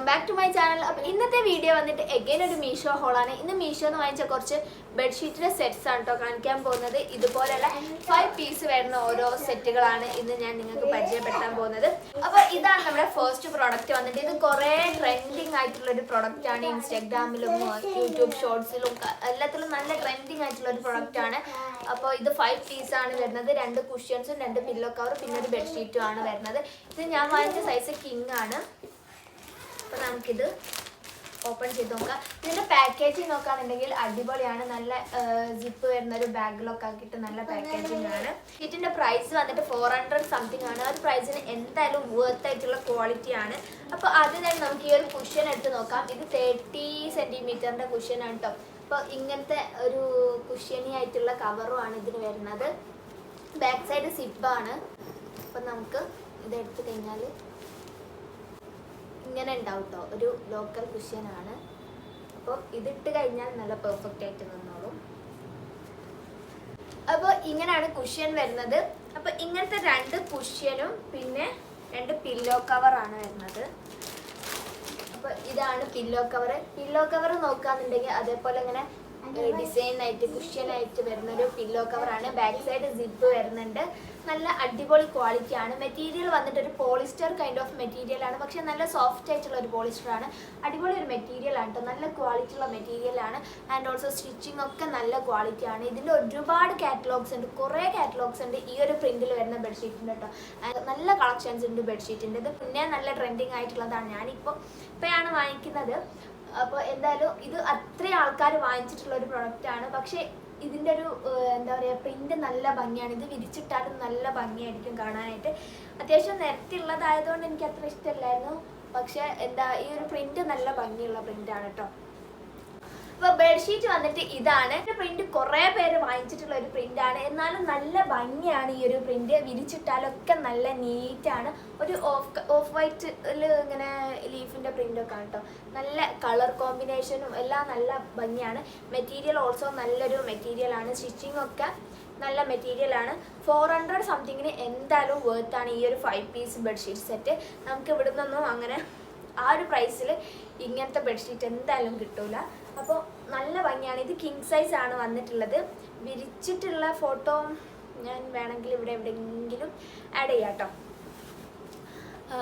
Welcome back to my channel. അപ്പോൾ ഇന്നത്തെ video വന്നിട്ട് എഗെയിൻ ഒരു മീഷോ ഹോളാണ്. ഇന്ന് മീഷോന്ന് വാങ്ങിച്ച കുറച്ച് ബെഡ്ഷീറ്റിൻ്റെ സെറ്റ്സ് ആണ് കേട്ടോ കാണിക്കാൻ പോകുന്നത്. ഇതുപോലെയുള്ള 5 പീസ് വരുന്ന ഓരോ സെറ്റുകളാണ് ഇന്ന് ഞാൻ നിങ്ങൾക്ക് പരിചയപ്പെടുത്താൻ പോകുന്നത്. അപ്പോൾ ഇതാണ് നമ്മുടെ ഫസ്റ്റ് പ്രോഡക്റ്റ് വന്നിട്ട്. ഇത് കുറേ ട്രെൻഡിങ് ആയിട്ടുള്ളൊരു പ്രൊഡക്റ്റാണ്. ഇൻസ്റ്റാഗ്രാമിലും യൂട്യൂബ് ഷോർട്സിലും എല്ലാത്തിലും നല്ല ട്രെൻഡിങ് ആയിട്ടുള്ളൊരു പ്രൊഡക്റ്റാണ്. അപ്പോൾ ഇത് 5 പീസാണ് വരുന്നത്. 2 കുഷ്യൻസും 2 പില്ലോ കവറും പിന്നെ ഒരു ബെഡ്ഷീറ്റും ആണ് വരുന്നത്. ഇത് ഞാൻ വാങ്ങിച്ച സൈസ് കിങ് ആണ്. അപ്പോൾ നമുക്കിത് ഓപ്പൺ ചെയ്ത് നോക്കാം. ഇതിൻ്റെ പാക്കേജിങ് നോക്കുകയാണെന്നുണ്ടെങ്കിൽ അടിപൊളിയാണ്. നല്ല ജിപ്പ് വരുന്ന ഒരു ബാഗിലൊക്കെ ആക്കിയിട്ട് നല്ല പാക്കേജിങ് ആണ്. ഇതിൻ്റെ പ്രൈസ് വന്നിട്ട് 400 സംതിങ് ആണ്. ആ ഒരു പ്രൈസിന് എന്തായാലും വർത്ത് ആയിട്ടുള്ള ക്വാളിറ്റി ആണ്. അപ്പോൾ ആദ്യം തന്നെ നമുക്ക് ഈ ഒരു കുഷ്യൻ എടുത്ത് നോക്കാം. ഇത് 30 സെൻറ്റിമീറ്ററിൻ്റെ കുഷ്യനാണ് കേട്ടോ. അപ്പോൾ ഇങ്ങനത്തെ ഒരു കുഷ്യനി ആയിട്ടുള്ള കവറുമാണ് ഇതിന് വരുന്നത്. ബാക്ക് സൈഡ് സിബാണ്. അപ്പം നമുക്ക് ഇതെടുത്ത് കഴിഞ്ഞാൽ ഇങ്ങനെ ഉണ്ടാവും കേട്ടോ. ഒരു ലോക്കൽ കുഷ്യനാണ്. അപ്പോൾ ഇതിട്ട് കഴിഞ്ഞാൽ നല്ല പെർഫെക്റ്റ് ആയിട്ട് നിന്നോളും. അപ്പോൾ ഇങ്ങനെയാണ് കുഷ്യൻ വരുന്നത്. അപ്പോൾ ഇങ്ങനത്തെ 2 കുഷ്യനും പിന്നെ 2 പില്ലോ കവറാണ് വരുന്നത്. അപ്പോൾ ഇതാണ് പില്ലോ കവർ. പില്ലോ കവർ നോക്കുകയാണെന്നുണ്ടെങ്കിൽ അതേപോലെ ഇങ്ങനെ ഡിസൈൻ ആയിട്ട് കുഷ്യനായിട്ട് വരുന്നൊരു പില്ലോ കവറാണ്. ബാക്ക് സൈഡ് സിപ്പ് വരുന്നുണ്ട്. നല്ല അടിപൊളി ക്വാളിറ്റി ആണ്. മെറ്റീരിയൽ വന്നിട്ട് ഒരു പോളിസ്റ്റർ കൈൻഡ് ഓഫ് മെറ്റീരിയൽ ആണ്. പക്ഷെ നല്ല സോഫ്റ്റ് ആയിട്ടുള്ള ഒരു പോളിസ്റ്റർ ആണ്. അടിപൊളി ഒരു മെറ്റീരിയൽ ആണ് കേട്ടോ. നല്ല ക്വാളിറ്റി ഉള്ള മെറ്റീരിയൽ ആണ്. ആൻഡ് ഓൾസോ സ്റ്റിച്ചിങ് ഒക്കെ നല്ല ക്വാളിറ്റി ആണ്. ഇതിൻ്റെ ഒരുപാട് കാറ്റലോഗ്സ് ഉണ്ട്. കുറേ കാറ്റലോഗ്സ് ഉണ്ട് ഈ ഒരു പ്രിന്റിൽ വരുന്ന ബെഡ്ഷീറ്റിൻ്റെ കേട്ടോ. നല്ല കളക്ഷൻസ് ഉണ്ട് ബെഡ്ഷീറ്റിൻ്റെ. ഇത് പിന്നെ നല്ല ട്രെൻഡിങ് ആയിട്ടുള്ളതാണ്. ഇപ്പോഴാണ് വാങ്ങിക്കുന്നത്. അപ്പോൾ എന്തായാലും ഇത് അത്രയും ആൾക്കാർ വാങ്ങിച്ചിട്ടുള്ള ഒരു പ്രൊഡക്റ്റാണ്. പക്ഷേ ഇതിൻ്റെ ഒരു എന്താ പറയുക, പ്രിൻ്റ് നല്ല ഭംഗിയാണ്. ഇത് വിരിച്ചിട്ടാലും നല്ല ഭംഗിയായിരിക്കും കാണാനായിട്ട്. അത്യാവശ്യം നിരത്തിയുള്ളതായതുകൊണ്ട് എനിക്ക് അത്ര ഇഷ്ടമല്ലായിരുന്നു. പക്ഷേ ഈ ഒരു പ്രിൻ്റ് നല്ല ഭംഗിയുള്ള പ്രിൻ്റാണ് കേട്ടോ. അപ്പോൾ ബെഡ്ഷീറ്റ് വന്നിട്ട് ഇതാണ്. പ്രിന്റ് കുറേ പേര് വാങ്ങിച്ചിട്ടുള്ള ഒരു പ്രിന്റാണ്. എന്നാലും നല്ല ഭംഗിയാണ് ഈ ഒരു പ്രിന്റ്. വിരിച്ചിട്ടാലൊക്കെ നല്ല നീറ്റാണ്. ഒരു ഓഫ് വൈറ്റിൽ ഇങ്ങനെ ലീഫിൻ്റെ പ്രിൻ്റൊക്കെ ആണ് കേട്ടോ. നല്ല കളർ കോമ്പിനേഷനും എല്ലാം നല്ല ഭംഗിയാണ്. മെറ്റീരിയൽ ഓൾസോ നല്ലൊരു മെറ്റീരിയലാണ്. സ്റ്റിച്ചിങ് ഒക്കെ നല്ല മെറ്റീരിയലാണ്. 400 സംതിങ്ങിന് എന്തായാലും വേർത്താണ് ഈ ഒരു 5 പീസ് ബെഡ്ഷീറ്റ് സെറ്റ്. നമുക്ക് ഇവിടെ നിന്നൊന്നും അങ്ങനെ ആ ഒരു പ്രൈസിൽ ഇങ്ങനത്തെ ബെഡ്ഷീറ്റ് എന്തായാലും കിട്ടൂല. അപ്പോൾ നല്ല ഭംഗിയാണ്. ഇത് കിങ് സൈസ് ആണ് വന്നിട്ടുള്ളത്. വിരിച്ചിട്ടുള്ള ഫോട്ടോ ഞാൻ വേണമെങ്കിൽ ഇവിടെ എവിടെയെങ്കിലും ആഡ് ചെയ്യാം കേട്ടോ,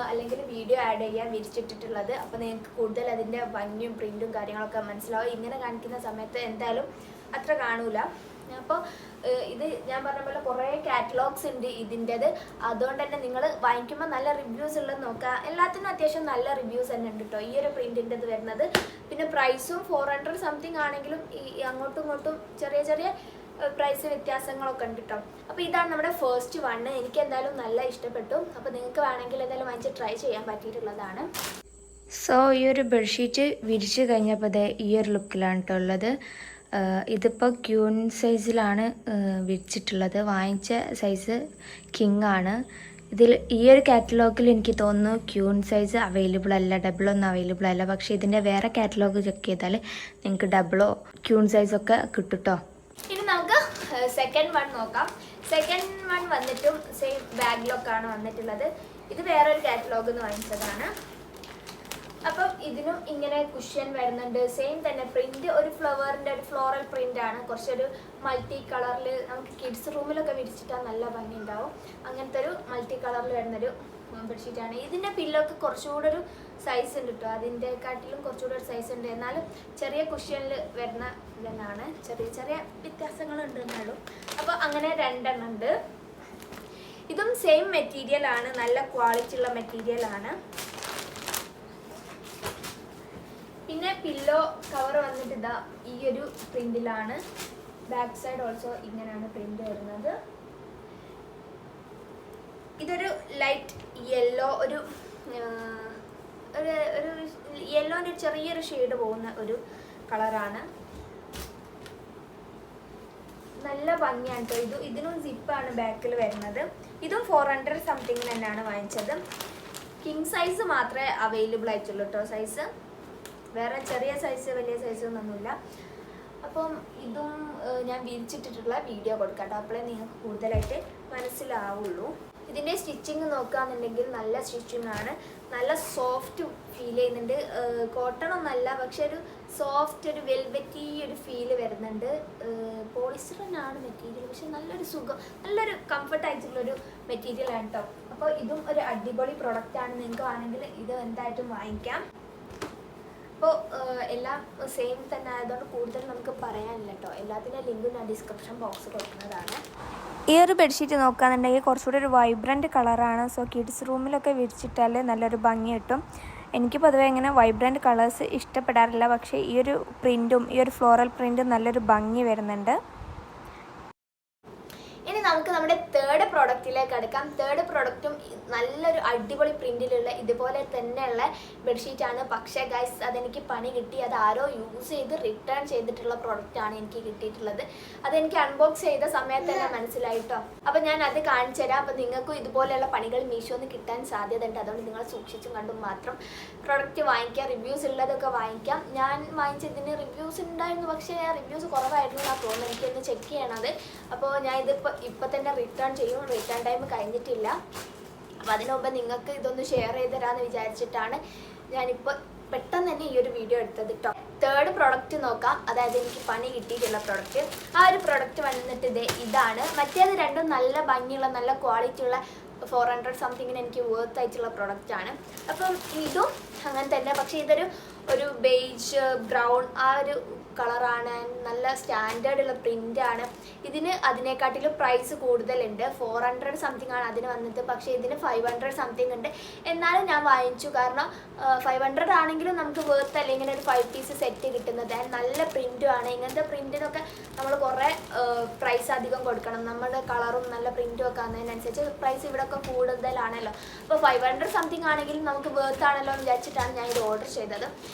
അല്ലെങ്കിൽ വീഡിയോ ആഡ് ചെയ്യാം വിരിച്ചിട്ടിട്ടുള്ളത്. അപ്പോൾ നിങ്ങൾക്ക് കൂടുതൽ അതിൻ്റെ ഭംഗിയും പ്രിൻറ്റും കാര്യങ്ങളൊക്കെ മനസ്സിലാവും. ഇങ്ങനെ കാണിക്കുന്ന സമയത്ത് എന്തായാലും അത്ര കാണൂല. അപ്പോൾ ഇത് ഞാൻ പറഞ്ഞ പോലെ കുറേ കാറ്റലോഗ്സ് ഉണ്ട് ഇതിൻ്റെത്. അതുകൊണ്ട് തന്നെ നിങ്ങൾ വാങ്ങിക്കുമ്പോൾ നല്ല റിവ്യൂസ് ഉള്ളത് നോക്കുക. എല്ലാത്തിനും അത്യാവശ്യം നല്ല റിവ്യൂസ് തന്നെ ഉണ്ട് കേട്ടോ ഈ ഒരു പ്രിൻറ്റിൻ്റെത് വരുന്നത്. പിന്നെ പ്രൈസും 400 സംതിങ് ആണെങ്കിലും ഈ അങ്ങോട്ടും ഇങ്ങോട്ടും ചെറിയ ചെറിയ പ്രൈസ് വ്യത്യാസങ്ങളൊക്കെ ഉണ്ട് കേട്ടോ. അപ്പോൾ ഇതാണ് നമ്മുടെ ഫസ്റ്റ് വണ്ണ്. എനിക്ക് എന്തായാലും നല്ല ഇഷ്ടപ്പെട്ടു. അപ്പോൾ നിങ്ങൾക്ക് വേണമെങ്കിൽ എന്തായാലും വാങ്ങിച്ച് ട്രൈ ചെയ്യാൻ പറ്റിയിട്ടുള്ളതാണ്. സോ ഈ ഒരു ബെഡ്ഷീറ്റ് വിരിച്ച് കഴിഞ്ഞപ്പോൾ ഈ ഒരു ലുക്കിലാണ് കേട്ടോ ഉള്ളത്. ഇതിപ്പോൾ ക്യൂൺ സൈസിലാണ് വിരിച്ചിട്ടുള്ളത്. വാങ്ങിച്ച സൈസ് കിങ് ആണ്. ഇതിൽ ഈ ഒരു കാറ്റലോഗിൽ എനിക്ക് തോന്നുന്നു ക്യൂൺ സൈസ് അവൈലബിൾ അല്ല, ഡബിളൊന്നും അവൈലബിൾ അല്ല. പക്ഷേ ഇതിൻ്റെ വേറെ കാറ്റലോഗ് ചെക്ക് ചെയ്താൽ നിങ്ങൾക്ക് ഡബിളോ ക്യൂൺ സൈസൊക്കെ കിട്ടും കേട്ടോ. ഇനി നമുക്ക് സെക്കൻഡ് വൺ നോക്കാം. സെക്കൻഡ് വൺ വന്നിട്ടും സെയിം ബാഗിലൊക്കെയാണ് വന്നിട്ടുള്ളത്. ഇത് വേറൊരു കാറ്റലോഗ് എന്ന് വാങ്ങിച്ചതാണ്. അപ്പം ഇതിനും ഇങ്ങനെ കുഷ്യൻ വരുന്നുണ്ട്. സെയിം തന്നെ പ്രിന്റ് ഒരു ഫ്ലവറിൻ്റെ ഒരു ഫ്ലോറൽ പ്രിന്റ് ആണ്. കുറച്ചൊരു മൾട്ടി കളറിൽ നമുക്ക് കിഡ്സ് റൂമിലൊക്കെ വിരിച്ചിട്ടാൽ നല്ല ഭംഗി ഉണ്ടാവും. അങ്ങനത്തെ ഒരു മൾട്ടി കളറിൽ വരുന്നൊരു ബെഡ്ഷീറ്റാണ്. ഇതിൻ്റെ പില്ലോക്ക് കുറച്ചുകൂടെ ഒരു സൈസ് ഉണ്ട് കേട്ടോ. അതിൻ്റെക്കാട്ടിലും കുറച്ചുകൂടെ ഒരു സൈസ് ഉണ്ട്. എന്നാലും ചെറിയ കുഷ്യനിൽ വരുന്ന ഇതെന്നാണ്. ചെറിയ ചെറിയ വ്യത്യാസങ്ങളുണ്ട് എന്നാലും. അപ്പോൾ അങ്ങനെ 2 എണ്ണം ഉണ്ട്. ഇതും സെയിം മെറ്റീരിയൽ ആണ്. നല്ല ക്വാളിറ്റി ഉള്ള മെറ്റീരിയൽ ആണ്. പിന്നെ പില്ലോ കവർ വന്നിട്ട് ഇതാ ഈ ഒരു പ്രിന്റിലാണ്. ബാക്ക് സൈഡ് ഓൾസോ ഇങ്ങനെയാണ് പ്രിന്റ് വരുന്നത്. ഇതൊരു ലൈറ്റ് യെല്ലോ, ഒരു യെല്ലോൻ്റെ ചെറിയൊരു ഷെയ്ഡ് പോകുന്ന ഒരു കളറാണ്. നല്ല ഭംഗിയാണ് കേട്ടോ. ഇതിനും സിപ്പാണ് ബാക്കിൽ വരുന്നത്. ഇതും 400 സംതിങ് തന്നെയാണ് വാങ്ങിച്ചത്. കിങ് സൈസ് മാത്രമേ അവൈലബിൾ ആയിട്ടുള്ളൂ കേട്ടോ സൈസ്. വേറെ ചെറിയ സൈസ് വലിയ സൈസൊന്നുമില്ല. അപ്പം ഇതും ഞാൻ വിരിച്ചിട്ടിട്ടുള്ള വീഡിയോ കൊടുക്കാം കേട്ടോ. അപ്പോഴേ നിങ്ങൾക്ക് കൂടുതലായിട്ട് മനസ്സിലാവുള്ളൂ. ഇതിൻ്റെ സ്റ്റിച്ചിങ് നോക്കുകയാണെന്നുണ്ടെങ്കിൽ നല്ല സ്റ്റിച്ചിങ് ആണ്. നല്ല സോഫ്റ്റ് ഫീൽ ചെയ്യുന്നുണ്ട്. കോട്ടൺ ഒന്നല്ല, പക്ഷെ ഒരു സോഫ്റ്റ് ഒരു വെൽവെറ്റി ഒരു ഫീല് വരുന്നുണ്ട്. പോളിസ്റ്റർ തന്നെയാണ് മെറ്റീരിയൽ, പക്ഷെ നല്ലൊരു സുഖം, നല്ലൊരു കംഫർട്ടായിട്ടുള്ളൊരു മെറ്റീരിയൽ ആണ് കേട്ടോ. അപ്പോൾ ഇതും ഒരു അടിപൊളി പ്രൊഡക്റ്റാണ്. നിങ്ങൾക്ക് വേണമെങ്കിൽ ഇത് എന്തായിട്ടും വാങ്ങിക്കാം. അപ്പോൾ എല്ലാം സെയിം തന്നെ ആയതുകൊണ്ട് കൂടുതൽ നമുക്ക് പറയാനില്ല കേട്ടോ. എല്ലാത്തിൻ്റെ ലിങ്ക് ഞാൻ ഡിസ്ക്രിപ്ഷൻ ബോക്സ് കൊടുക്കുന്നതാണ്. ഈ ഒരു ബെഡ്ഷീറ്റ് നോക്കുകയാണെന്നുണ്ടെങ്കിൽ കുറച്ചുകൂടി ഒരു വൈബ്രൻറ്റ് കളറാണ്. സോ കിഡ്സ് റൂമിലൊക്കെ വിരിച്ചിട്ടാൽ നല്ലൊരു ഭംഗി കിട്ടും. എനിക്ക് പൊതുവേ ഇങ്ങനെ വൈബ്രൻറ്റ് കളേഴ്സ് ഇഷ്ടപ്പെടാറില്ല, പക്ഷേ ഈ ഒരു പ്രിൻറ്റും ഈ ഒരു ഫ്ലോറൽ പ്രിൻറ്റും നല്ലൊരു ഭംഗി വരുന്നുണ്ട്. ഇനി നമുക്ക് നമ്മുടെ തേർഡ് പ്രോഡക്റ്റിലേക്ക് അടുക്കാം. തേർഡ് പ്രോഡക്റ്റും നല്ലൊരു അടിപൊളി പ്രിന്റിലുള്ള ഇതുപോലെ തന്നെയുള്ള ബെഡ്ഷീറ്റാണ്. പക്ഷേ ഗൈസ് അതെനിക്ക് പണി കിട്ടി. അത് ആരോ യൂസ് ചെയ്ത് റിട്ടേൺ ചെയ്തിട്ടുള്ള പ്രോഡക്റ്റാണ് എനിക്ക് കിട്ടിയിട്ടുള്ളത്. അതെനിക്ക് അൺബോക്സ് ചെയ്ത സമയത്ത് തന്നെ മനസ്സിലായിട്ടോ. അപ്പം ഞാൻ അത് കാണിച്ചു തരാം. അപ്പം നിങ്ങൾക്കും ഇതുപോലെയുള്ള പണികൾ മീഷോന്ന് കിട്ടാൻ സാധ്യതയുണ്ട്. അതുകൊണ്ട് നിങ്ങൾ സൂക്ഷിച്ചും കണ്ടും മാത്രം പ്രോഡക്റ്റ് വാങ്ങിക്കുക. റിവ്യൂസ് ഉള്ളതൊക്കെ വാങ്ങിക്കാം. ഞാൻ വാങ്ങിച്ചതിന് റിവ്യൂസ് ഉണ്ടായിരുന്നു, പക്ഷേ റിവ്യൂസ് കുറവായിരുന്നു എന്നാണ് തോന്നുന്നത്. എനിക്കൊന്ന് ചെക്ക് ചെയ്യണത്. അപ്പോൾ ഞാൻ ഇപ്പം തന്നെ റിട്ടേൺ ചെയ്യും. റിട്ടേൺ ടൈം കഴിഞ്ഞിട്ടില്ല. അപ്പോൾ അതിനു മുമ്പ് നിങ്ങൾക്ക് ഇതൊന്ന് ഷെയർ ചെയ്ത് തരാമെന്ന് വിചാരിച്ചിട്ടാണ് ഞാനിപ്പോൾ പെട്ടെന്ന് തന്നെ ഈ ഒരു വീഡിയോ എടുത്തത് കേട്ടോ. തേർഡ് പ്രൊഡക്റ്റ് നോക്കാം. അതായത് എനിക്ക് പണി കിട്ടിയിട്ടുള്ള പ്രൊഡക്റ്റ്. ആ ഒരു പ്രൊഡക്റ്റ് വന്നിട്ട് ഇതാണ്. മറ്റേത് രണ്ടും നല്ല ഭംഗിയുള്ള നല്ല ക്വാളിറ്റി ഉള്ള 400 സംതിങ്ങിന് എനിക്ക് വർത്ത് ആയിട്ടുള്ള പ്രൊഡക്റ്റാണ്. അപ്പം ഇതും അങ്ങനെ തന്നെ, പക്ഷേ ഇതൊരു ബേജ് ബ്രൗൺ ആ ഒരു കളറാണ്. നല്ല സ്റ്റാൻഡേർഡ് ഉള്ള പ്രിൻ്റാണ്. ഇതിന് അതിനെക്കാട്ടിലും പ്രൈസ് കൂടുതലുണ്ട്. 400 സംതിങ് ആണ് അതിന് വന്നത്, പക്ഷേ ഇതിന് 500 സംതിങ് ഉണ്ട്. എന്നാലും ഞാൻ വാങ്ങിച്ചു. കാരണം 500 ആണെങ്കിലും നമുക്ക് വർത്ത് അല്ല ഇങ്ങനെ ഒരു 5 പീസ് സെറ്റ് കിട്ടുന്നത്. നല്ല പ്രിൻറ്റും ആണ്. ഇങ്ങനത്തെ പ്രിൻറ്റിനൊക്കെ നമ്മൾ കുറേ പ്രൈസ് അധികം കൊടുക്കണം. നമ്മുടെ കളറും നല്ല പ്രിൻറ്റും ഒക്കെ ആകുന്നതിനനുസരിച്ച് പ്രൈസ് ഇവിടെ ഒക്കെ കൂടുതലാണല്ലോ. അപ്പോൾ 500 സംതിങ് ആണെങ്കിലും നമുക്ക് വർത്ത് ആണല്ലോ എന്ന് വിചാരിച്ചിട്ടാണ് ഞാൻ ഇത് ഓർഡർ ചെയ്തത്.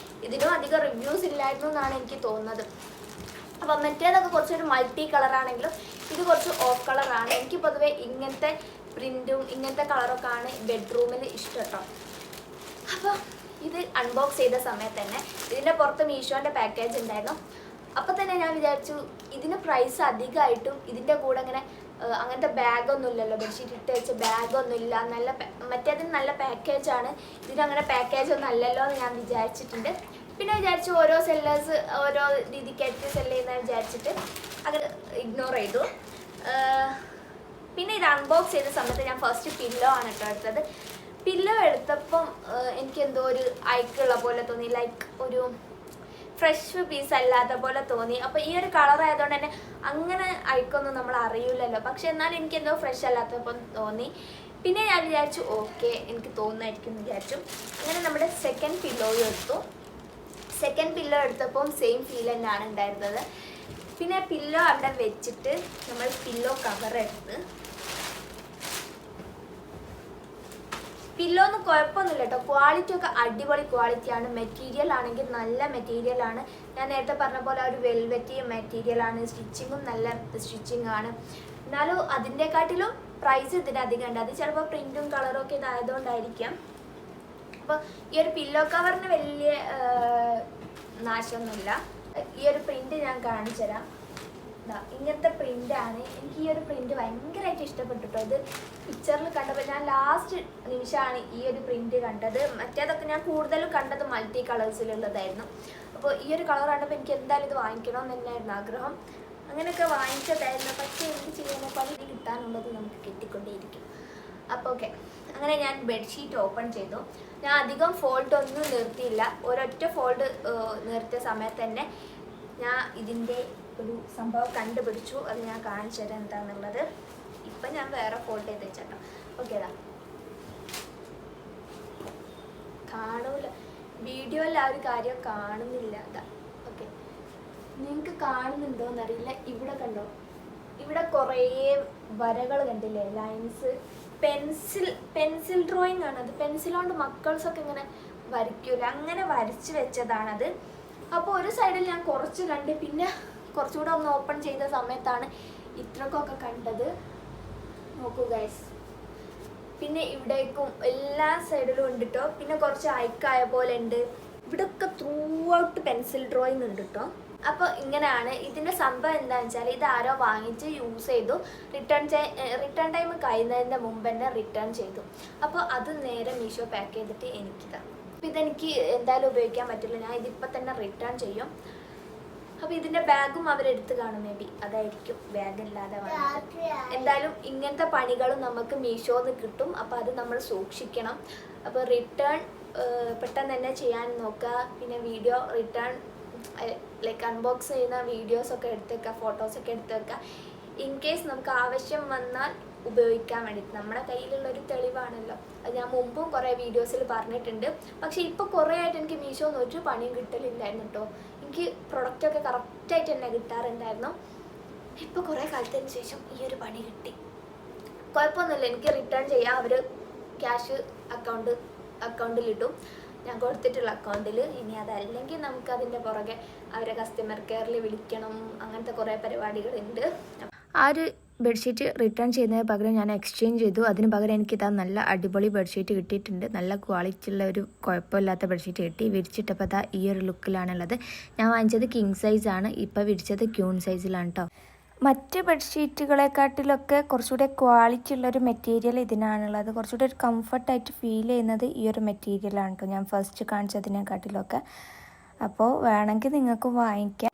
ഇതിനും അധികം റിവ്യൂസ് ഇല്ലായിരുന്നു എന്നാണ് എനിക്ക് തോന്നുന്നത്. അപ്പം മറ്റേതൊക്കെ കുറച്ചൊരു മൾട്ടി കളറാണെങ്കിലും ഇത് കുറച്ച് ഓഫ് കളറാണ്. എനിക്ക് പൊതുവേ ഇങ്ങനത്തെ പ്രിൻറ്റും ഇങ്ങനത്തെ കളറൊക്കെ ആണ് ബെഡ്റൂമിൽ ഇഷ്ടം കേട്ടോ. അപ്പോൾ ഇത് അൺബോക്സ് ചെയ്ത സമയത്ത് തന്നെ ഇതിൻ്റെ പുറത്ത് മീഷോൻ്റെ പാക്കേജ് ഉണ്ടായിരുന്നു. അപ്പോൾ തന്നെ ഞാൻ വിചാരിച്ചു ഇതിന് പ്രൈസ് അധികമായിട്ടും ഇതിൻ്റെ കൂടെ ഇങ്ങനെ അങ്ങനത്തെ ബാഗൊന്നും ഇല്ലല്ലോ, ബെഡ്ഷീറ്റ് ഇട്ട് വെച്ച ബാഗൊന്നും ഇല്ല. നല്ല മറ്റേതിന് നല്ല പാക്കേജാണ്. ഇതിനങ്ങനെ പാക്കേജൊന്നും അല്ലല്ലോ എന്ന് ഞാൻ വിചാരിച്ചിട്ടുണ്ട്. പിന്നെ വിചാരിച്ചു ഓരോ സെല്ലേഴ്സ് ഓരോ രീതിക്കായിട്ട് സെല്ല് ചെയ്യുന്നതെന്ന് വിചാരിച്ചിട്ട് അത് ഇഗ്നോർ ചെയ്തു. പിന്നെ ഇത് അൺബോക്സ് ചെയ്ത സമയത്ത് ഞാൻ ഫസ്റ്റ് പില്ലോ ആണ് കേട്ടോ എടുത്തത്. പില്ലോ എടുത്തപ്പം എനിക്കെന്തോ ഒരു അയക്കുള്ള പോലെ തോന്നി, ലൈക്ക് ഒരു ഫ്രഷ് പീസ് അല്ലാത്ത പോലെ തോന്നി. അപ്പോൾ ഈ ഒരു കളർ ആയതുകൊണ്ട് തന്നെ അങ്ങനെ അയക്കൊന്നും നമ്മൾ അറിയില്ലല്ലോ, പക്ഷെ എന്നാലും എനിക്കെന്തോ ഫ്രഷ് അല്ലാത്തപ്പോൾ തോന്നി. പിന്നെ ഞാൻ വിചാരിച്ചു ഓക്കെ എനിക്ക് തോന്നുന്നതായിരിക്കും എന്ന് വിചാരിച്ചു. അങ്ങനെ നമ്മുടെ സെക്കൻഡ് പില്ലോയും എടുത്തു. സെക്കൻഡ് പില്ലോ എടുത്തപ്പം സെയിം ഫീൽ തന്നെയാണ് ഉണ്ടായിരുന്നത്. പിന്നെ പില്ലോ അവിടെ വെച്ചിട്ട് നമ്മൾ പില്ലോ കവർ എടുത്ത്, പില്ലോന്നും കുഴപ്പമൊന്നുമില്ല കേട്ടോ. ക്വാളിറ്റി ഒക്കെ അടിപൊളി ക്വാളിറ്റിയാണ്. മെറ്റീരിയൽ ആണെങ്കിൽ നല്ല മെറ്റീരിയലാണ്. ഞാൻ നേരത്തെ പറഞ്ഞ പോലെ ഒരു വെൽവെറ്റി മെറ്റീരിയലാണ്. സ്റ്റിച്ചിങ്ങും നല്ല സ്റ്റിച്ചിങ് ആണ്. എന്നാലും അതിൻ്റെക്കാട്ടിലും പ്രൈസ് ഇതിനധികം ഉണ്ട്. അത് ചിലപ്പോൾ പ്രിൻറ്റും കളറും ഒക്കെ ഇതായതുകൊണ്ടായിരിക്കാം. അപ്പോൾ ഈ ഒരു പില്ലോ കവറിന് വലിയ നാശമൊന്നുമില്ല. ഈ ഒരു പ്രിൻറ്റ് ഞാൻ കാണിച്ചു തരാം. ഇങ്ങനത്തെ പ്രിൻ്റാണ്. എനിക്ക് ഈ ഒരു പ്രിൻറ്റ് ഭയങ്കരമായിട്ട് ഇഷ്ടപ്പെട്ടു കേട്ടോ. ഇത് പിക്ചറിൽ കണ്ടപ്പോൾ ഞാൻ ലാസ്റ്റ് നിമിഷമാണ് ഈ ഒരു പ്രിൻറ്റ് കണ്ടത്. മറ്റേതൊക്കെ ഞാൻ കൂടുതലും കണ്ടത് മൾട്ടി കളേഴ്സിലുള്ളതായിരുന്നു. അപ്പോൾ ഈ ഒരു കളർ കണ്ടപ്പോൾ എനിക്ക് എന്തായാലും ഇത് വാങ്ങിക്കണമെന്ന് തന്നെയായിരുന്നു ആഗ്രഹം. അങ്ങനെയൊക്കെ വാങ്ങിച്ചതായിരുന്നു. പക്ഷേ എന്ത് ചെയ്യാനോ പണി കിട്ടാനുള്ളത് നമുക്ക് കിട്ടിക്കൊണ്ടേയിരിക്കും. അപ്പോൾ ഓക്കെ, അങ്ങനെ ഞാൻ ബെഡ്ഷീറ്റ് ഓപ്പൺ ചെയ്തു. ഞാൻ അധികം ഫോൾഡ് ഒന്നും നിർത്തിയില്ല. ഒരൊറ്റ ഫോൾഡ് നിർത്തിയ സമയത്ത് തന്നെ ഞാൻ ഇതിൻ്റെ ഒരു സംഭവം കണ്ടുപിടിച്ചു. അത് ഞാൻ കാണിച്ചു തരാം എന്താണെന്നുള്ളത്. ഇപ്പം ഞാൻ വേറെ ഫോൾഡ് ചെയ്ത് വെച്ചേട്ടോ. ഓക്കെ, അതാ കാണൂല, വീഡിയോയിൽ ആ ഒരു കാര്യം കാണുന്നില്ല. അതാ ഓക്കെ, നിങ്ങൾക്ക് കാണുന്നുണ്ടോയെന്നറിയില്ല. ഇവിടെ കണ്ടോ, ഇവിടെ കുറേ വരകൾ കണ്ടില്ലേ, ലൈൻസ്. പെൻസിൽ ഡ്രോയിങ് ആണ് അത്. പെൻസിലുകൊണ്ട് മക്കൾസൊക്കെ ഇങ്ങനെ വരയ്ക്കൂല, അങ്ങനെ വരച്ച് വെച്ചതാണത്. അപ്പോൾ ഒരു സൈഡിൽ ഞാൻ കുറച്ച് കണ്ട്, പിന്നെ കുറച്ചുകൂടെ ഒന്ന് ഓപ്പൺ ചെയ്ത സമയത്താണ് ഇത്രക്കൊക്കെ കണ്ടത്. നോക്കൂ ഗൈസ്. പിന്നെ ഇവിടേക്കും എല്ലാ സൈഡിലും ഉണ്ട് കേട്ടോ. പിന്നെ കുറച്ച് അയക്കായ പോലെ ഉണ്ട്. ഇവിടെയൊക്കെ ത്രൂ ഔട്ട് പെൻസിൽ ഡ്രോയിങ് ഉണ്ട് കേട്ടോ. അപ്പോൾ ഇങ്ങനെയാണ് ഇതിൻ്റെ സംഭവം. എന്താണെന്ന് വെച്ചാൽ ഇത് ആരോ വാങ്ങിച്ച് യൂസ് ചെയ്തു. റിട്ടേൺ ടൈം കഴിയുന്നതിൻ്റെ മുമ്പ് തന്നെ റിട്ടേൺ ചെയ്തു. അപ്പോൾ അത് നേരെ മീഷോ പാക്ക് ചെയ്തിട്ട് എനിക്കിതാണ്. അപ്പോൾ ഇതെനിക്ക് എന്തായാലും ഉപയോഗിക്കാൻ പറ്റില്ല, ഞാൻ ഇതിപ്പോൾ തന്നെ റിട്ടേൺ ചെയ്യും. അപ്പോൾ ഇതിൻ്റെ ബാഗും അവരെടുത്ത് കാണും, മേ ബി അതായിരിക്കും ബാഗില്ലാതെ വന്നത്. എന്തായാലും ഇങ്ങനത്തെ പണികളും നമുക്ക് മീഷോന്ന് കിട്ടും, അപ്പോൾ അത് നമ്മൾ സൂക്ഷിക്കണം. അപ്പോൾ റിട്ടേൺ പെട്ടെന്ന് തന്നെ ചെയ്യാൻ നോക്കുക. പിന്നെ വീഡിയോ റിട്ടേൺ ലൈക്ക് അൺബോക്സ് ചെയ്യുന്ന വീഡിയോസൊക്കെ എടുത്ത് വെക്കുക, ഫോട്ടോസൊക്കെ എടുത്ത് വെക്കുക. ഇൻ കേസ് നമുക്ക് ആവശ്യം വന്നാൽ ഉപയോഗിക്കാൻ വേണ്ടിയിട്ട് നമ്മുടെ കയ്യിലുള്ളൊരു തെളിവാണല്ലോ. അത് ഞാൻ മുമ്പും കുറേ വീഡിയോസിൽ പറഞ്ഞിട്ടുണ്ട്. പക്ഷേ ഇപ്പോൾ കുറേ ആയിട്ട് എനിക്ക് മീഷോന്ന് ഒരു പണിയും കിട്ടലില്ലായിരുന്നു കേട്ടോ. എനിക്ക് പ്രൊഡക്റ്റൊക്കെ കറക്റ്റായിട്ട് തന്നെ കിട്ടാറുണ്ടായിരുന്നു. ഇപ്പോൾ കുറേ കാലത്തിന് ശേഷം ഈ ഒരു പണി കിട്ടി. കുഴപ്പമൊന്നുമില്ല, എനിക്ക് റിട്ടേൺ ചെയ്യാം. അവർ ക്യാഷ് അക്കൗണ്ടിലിട്ടും, ഞാൻ കൊടുത്തിട്ടുള്ള അക്കൗണ്ടിൽ. ഇനി അതല്ലെങ്കിൽ നമുക്ക് അതിൻ്റെ പുറകെ അവരെ കസ്റ്റമർ കെയറിൽ വിളിക്കണം, അങ്ങനത്തെ കുറേ പരിപാടികളുണ്ട്. ആ ഒരു ബെഡ്ഷീറ്റ് റിട്ടേൺ ചെയ്യുന്നതിന് പകരം ഞാൻ എക്സ്ചേഞ്ച് ചെയ്തു. അതിന് പകരം എനിക്കിതാ നല്ല അടിപൊളി ബെഡ്ഷീറ്റ് കിട്ടിയിട്ടുണ്ട്. നല്ല ക്വാളിറ്റി ഉള്ള ഒരു കുഴപ്പമില്ലാത്ത ബെഡ്ഷീറ്റ് കിട്ടി. വിരിച്ചിട്ടപ്പോൾ അതാ ഈ ഒരു ലുക്കിലാണുള്ളത്. ഞാൻ വാങ്ങിച്ചത് കിങ് സൈസാണ്, ഇപ്പോൾ വിരിച്ചത് ക്യൂൺ സൈസിലാണ് കേട്ടോ. മറ്റ് ബെഡ്ഷീറ്റുകളെക്കാട്ടിലൊക്കെ കുറച്ചുകൂടെ ക്വാളിറ്റി ഉള്ളൊരു മെറ്റീരിയൽ ഇതിനാണുള്ളത്. കുറച്ചുകൂടെ ഒരു കംഫർട്ടായിട്ട് ഫീൽ ചെയ്യുന്നത് ഈ ഒരു മെറ്റീരിയലാണ് കേട്ടോ, ഞാൻ ഫസ്റ്റ് കാണിച്ചതിനെക്കാട്ടിലൊക്കെ. അപ്പോൾ വേണമെങ്കിൽ നിങ്ങൾക്ക് വാങ്ങിക്കാം.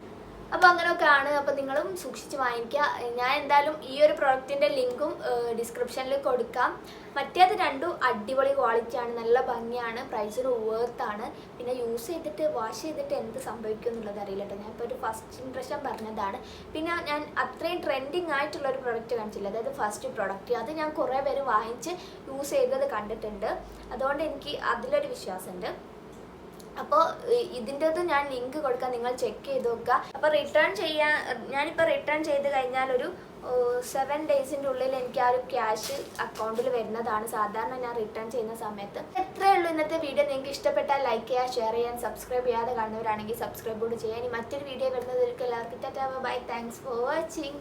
അപ്പോൾ അങ്ങനെയൊക്കെയാണ്. അപ്പോൾ നിങ്ങളും സൂക്ഷിച്ച് വാങ്ങിക്കുക. ഞാൻ എന്തായാലും ഈ ഒരു പ്രൊഡക്റ്റിൻ്റെ ലിങ്കും ഡിസ്ക്രിപ്ഷനിൽ കൊടുക്കാം. മറ്റേത് രണ്ടും അടിപൊളി ക്വാളിറ്റിയാണ്, നല്ല ഭംഗിയാണ്, പ്രൈസിന് വേർത്താണ്. പിന്നെ യൂസ് ചെയ്തിട്ട് വാഷ് ചെയ്തിട്ട് എന്ത് സംഭവിക്കും എന്നുള്ളത് അറിയില്ല കേട്ടോ. ഞാനിപ്പോൾ ഒരു ഫസ്റ്റ് ഇംപ്രഷൻ പറഞ്ഞതാണ്. പിന്നെ ഞാൻ അത്രയും ട്രെൻഡിങ് ആയിട്ടുള്ളൊരു പ്രൊഡക്റ്റ് കാണിച്ചില്ല, അതായത് ഫസ്റ്റ് പ്രൊഡക്റ്റ്. അത് ഞാൻ കുറേ പേര് വാങ്ങിച്ച് യൂസ് ചെയ്തത് കണ്ടിട്ടുണ്ട്, അതുകൊണ്ട് എനിക്ക് അതിലൊരു വിശ്വാസമുണ്ട്. അപ്പോൾ ഇതിൻ്റെത് ഞാൻ ലിങ്ക് കൊടുക്കാം, നിങ്ങൾ ചെക്ക് ചെയ്ത് നോക്കുക. അപ്പോൾ ഞാനിപ്പോൾ റിട്ടേൺ ചെയ്ത് കഴിഞ്ഞാൽ ഒരു 7 ഡേയ്സിൻ്റെ ഉള്ളിൽ എനിക്ക് ആ ഒരു ക്യാഷ് അക്കൗണ്ടിൽ വരുന്നതാണ് സാധാരണ ഞാൻ റിട്ടേൺ ചെയ്യുന്ന സമയത്ത്. എത്രയേ ഉള്ളൂ ഇന്നത്തെ വീഡിയോ. നിങ്ങൾക്ക് ഇഷ്ടപ്പെട്ടാൽ ലൈക്ക് ചെയ്യുക, ഷെയർ ചെയ്യാൻ, സബ്സ്ക്രൈബ് ചെയ്യാതെ കാണുന്നവരാണെങ്കിൽ സബ്സ്ക്രൈബ് കൂടി ചെയ്യാൻ. ഇനി മറ്റൊരു വീഡിയോ വരുന്നവർക്ക് എല്ലാവർക്കും tata bye, thanks for watching.